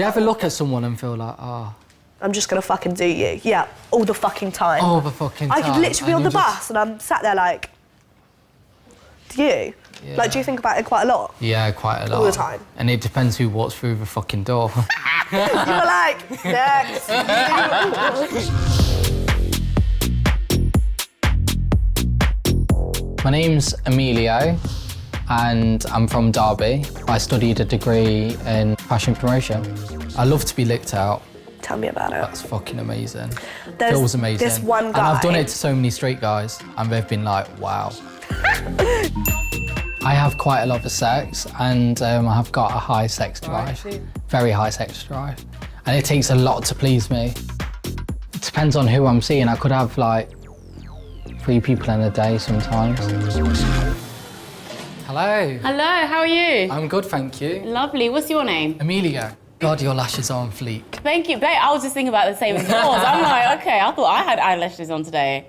You ever look at someone and feel like, oh... I'm just gonna fucking do you. Yeah, all the fucking time. All the fucking time. I could literally be on the bus and I'm sat there like, do you? Yeah. Like, do you think about it quite a lot? Yeah, quite a lot. All the time. And it depends who walks through the fucking door. You're like, next. My name's Amelio and I'm from Derby. I studied a degree in fashion promotion. I love to be licked out. Tell me about it. That's fucking amazing. There's Feels amazing. this one guy. And I've done it to so many straight guys and they've been like, wow. I have quite a lot of sex and I've got a high sex drive. Very high sex drive. And it takes a lot to please me. It depends on who I'm seeing. I could have like 3 people in a day sometimes. Hello. Hello, how are you? I'm good, thank you. Lovely. What's your name? Amelio. God, your lashes are on fleek. Thank you, babe. I was just thinking about the same as yours. I'm like, okay, I thought I had eyelashes on today.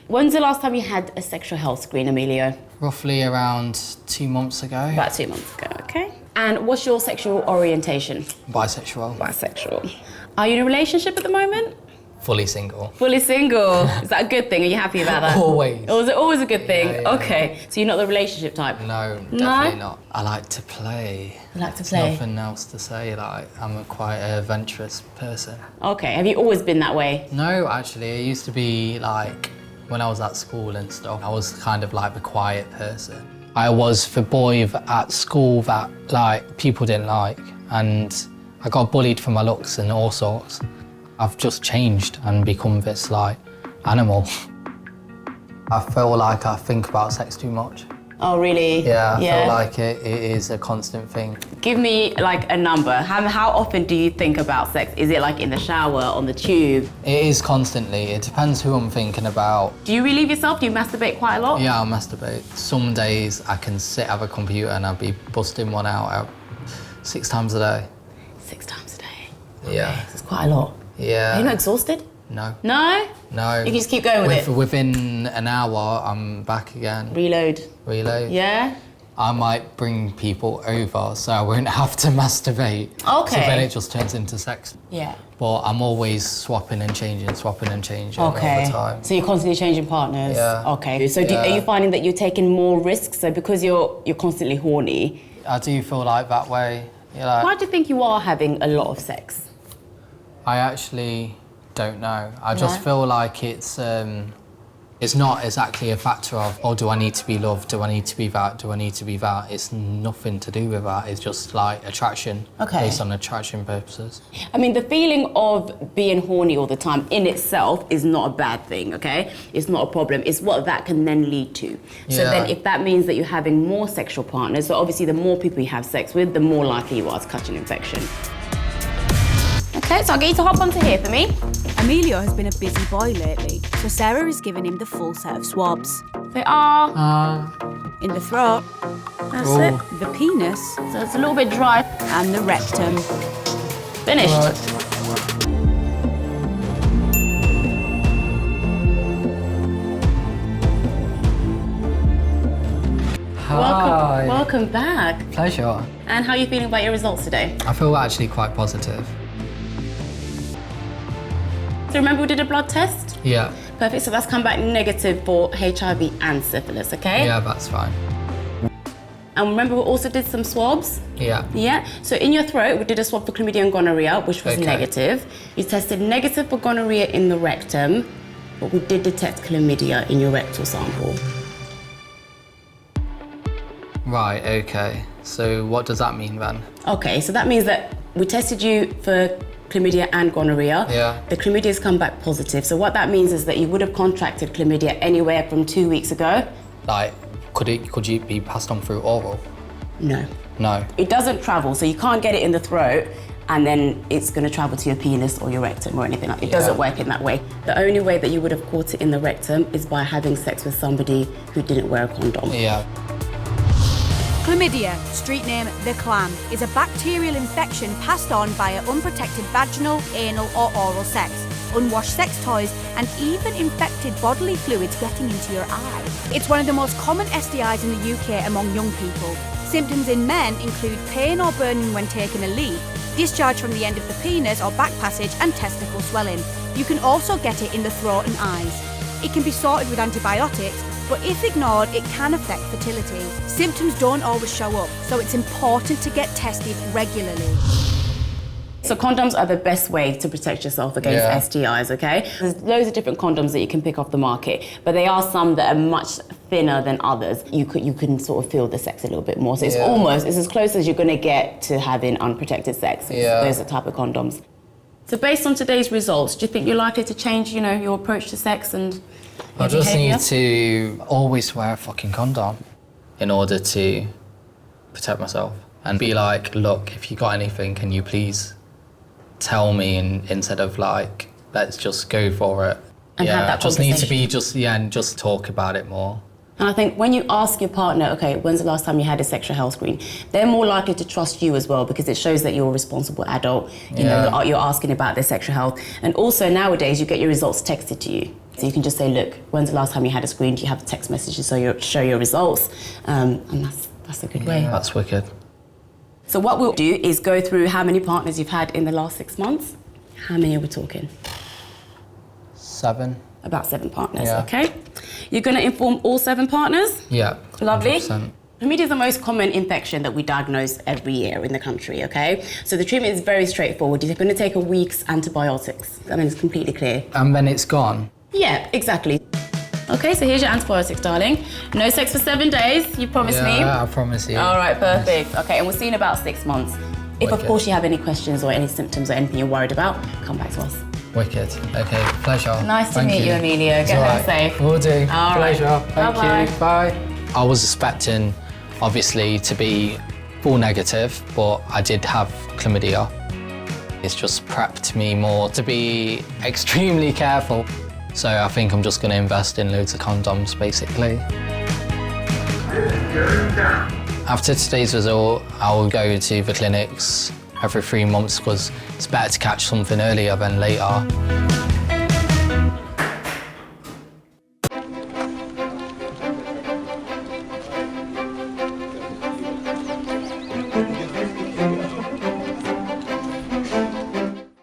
When's the last time you had a sexual health screen, Amelio? Roughly around 2 months ago. About 2 months ago, okay. And what's your sexual orientation? Bisexual. Bisexual. Are you in a relationship at the moment? Fully single. Fully single. Is that a good thing? Are you happy about that? Always. Or is it always a good thing? Yeah, yeah. Okay. So you're not the relationship type? No, definitely not. I like to play. You like to There's play? nothing else to say. Like, I'm a quite adventurous person. Okay. Have you always been that way? No, actually, it used to be like when I was at school and stuff. I was kind of like the quiet person. I was the boy at school that like people didn't like, and I got bullied for my looks and all sorts. I've just changed and become this like animal. I feel like I think about sex too much. Oh, really? Yeah, I feel like it is a constant thing. Give me like a number. How often do you think about sex? Is it like in the shower, on the tube? It is constantly. It depends who I'm thinking about. Do you relieve yourself? Do you masturbate quite a lot? Yeah, I'll masturbate. Some days I can sit at a computer and I'll be busting one out 6 times a day. 6 times a day? Yeah. Okay, it's quite a lot. Yeah. Are you not exhausted? No. No? No. You can just keep going with it? Within an hour, I'm back again. Reload? Reload. Yeah? I might bring people over so I won't have to masturbate. Okay. So then it just turns into sex. Yeah. But I'm always swapping and changing all the time. So you're constantly changing partners? Yeah. Okay. So are you finding that you're taking more risks? So because you're constantly horny? I do feel like that way. Like, why do you think you are having a lot of sex? I actually don't know. I just feel like it's not exactly a factor of, oh, do I need to be loved? Do I need to be that? Do I need to be that? It's nothing to do with that. It's just like attraction, based on attraction purposes. I mean, the feeling of being horny all the time in itself is not a bad thing, okay? It's not a problem. It's what that can then lead to. So then if that means that you're having more sexual partners, so obviously the more people you have sex with, the more likely you are to catch an infection. Okay, so I'll get you to hop onto here for me. Emilio has been a busy boy lately, so Sarah has given him the full set of swabs. They are... In the throat. That's it. The penis. So it's a little bit dry. And the rectum. Finished. Right. Hi. Welcome back. Pleasure. And how are you feeling about your results today? I feel actually quite positive. So remember we did a blood test? Yeah. Perfect, so that's come back negative for HIV and syphilis, okay? Yeah, that's fine. And remember we also did some swabs? Yeah. Yeah, so in your throat we did a swab for chlamydia and gonorrhea, which was negative. You tested negative for gonorrhea in the rectum, but we did detect chlamydia in your rectal sample. Right, okay. So what does that mean then? Okay, so that means that we tested you for chlamydia and gonorrhea. Yeah. The chlamydia has come back positive. So what that means is that you would have contracted chlamydia anywhere from 2 weeks ago. Like, could you be passed on through oral? No. No. It doesn't travel, so you can't get it in the throat and then it's going to travel to your penis or your rectum or anything like that. It doesn't work in that way. The only way that you would have caught it in the rectum is by having sex with somebody who didn't wear a condom. Yeah. Chlamydia, street name the clam, is a bacterial infection passed on via unprotected vaginal, anal or oral sex, unwashed sex toys and even infected bodily fluids getting into your eye. It's one of the most common STIs in the UK among young people. Symptoms in men include pain or burning when taking a leak, discharge from the end of the penis or back passage, and testicle swelling. You can also get it in the throat and eyes. It can be sorted with antibiotics, but if ignored, it can affect fertility. Symptoms don't always show up, so it's important to get tested regularly. So condoms are the best way to protect yourself against STIs, okay? There's loads of different condoms that you can pick off the market, but there are some that are much thinner than others. You can sort of feel the sex a little bit more. So it's it's as close as you're gonna get to having unprotected sex. Those are the type of condoms. So based on today's results, do you think you're likely to change, your approach to sex and I just need to always wear a fucking condom in order to protect myself and be like, look, if you got anything, can you please tell me, instead of like, let's just go for it. And have that just need to conversation. be and just talk about it more. And I think when you ask your partner, okay, when's the last time you had a sexual health screen, they're more likely to trust you as well, because it shows that you're a responsible adult. You know, you're asking about their sexual health. And also nowadays you get your results texted to you. So you can just say, look, when's the last time you had a screen? Do you have text messages so you show your results? And that's a good way. That's wicked. So what we'll do is go through how many partners you've had in the last 6 months. How many are we talking? 7. About 7 partners, okay? You're gonna inform all 7 partners? Yeah. Lovely. 100%. Chlamydia is the most common infection that we diagnose every year in the country, okay? So the treatment is very straightforward. You're gonna take a week's antibiotics. I mean, it's completely clear. And then it's gone? Yeah, exactly. Okay, so here's your antibiotics, darling. No sex for 7 days, you promise me? Yeah, I promise you. All right, perfect. Okay, and we'll see you in about 6 months. If, of course, you have any questions or any symptoms or anything you're worried about, come back to us. Wicked. Okay, pleasure. Nice to meet you, Amelia. Get home safe. Will do. All right. Pleasure. Thank Bye-bye. you. Bye. I was expecting, obviously, to be full negative, but I did have chlamydia. It's just prepped me more to be extremely careful. So I think I'm just going to invest in loads of condoms, basically. After today's result, I will go to the clinics every 3 months because it's better to catch something earlier than later.